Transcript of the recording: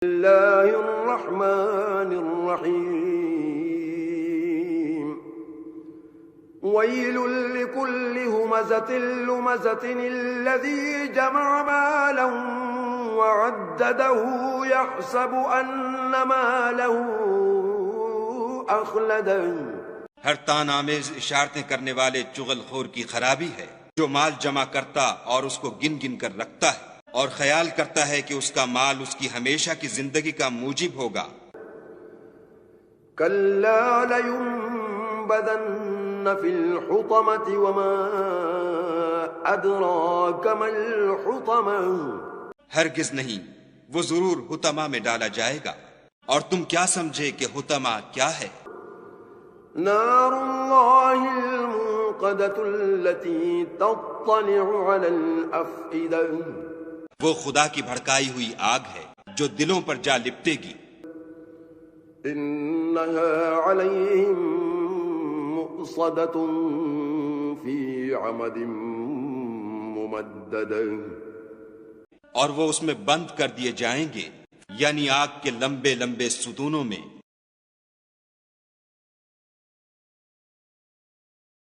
اللہ الرحمن الرحیم ویل لکل ہمزۃ لمزۃ الذی جمع مالا وعددہ یحسب ان مالہ اخلدہ۔ ہر تان آمیز اشارتیں کرنے والے چغل خور کی خرابی ہے جو مال جمع کرتا اور اس کو گن گن کر رکھتا ہے اور خیال کرتا ہے کہ اس کا مال اس کی ہمیشہ کی زندگی کا موجب ہوگا۔ کلا لینبذن فی الحطمۃ وما ادراک ما الحطمہ۔ ہرگز نہیں، وہ ضرور حطمہ میں ڈالا جائے گا، اور تم کیا سمجھے کہ حطمہ کیا ہے؟ نار اللہ الموقدۃ التی تطلع علی الافئدہ۔ وہ خدا کی بھڑکائی ہوئی آگ ہے جو دلوں پر جا لپٹے گی۔ انہا علیہم مؤصدۃ فی عمد ممدد۔ اور وہ اس میں بند کر دیے جائیں گے، یعنی آگ کے لمبے لمبے ستونوں میں۔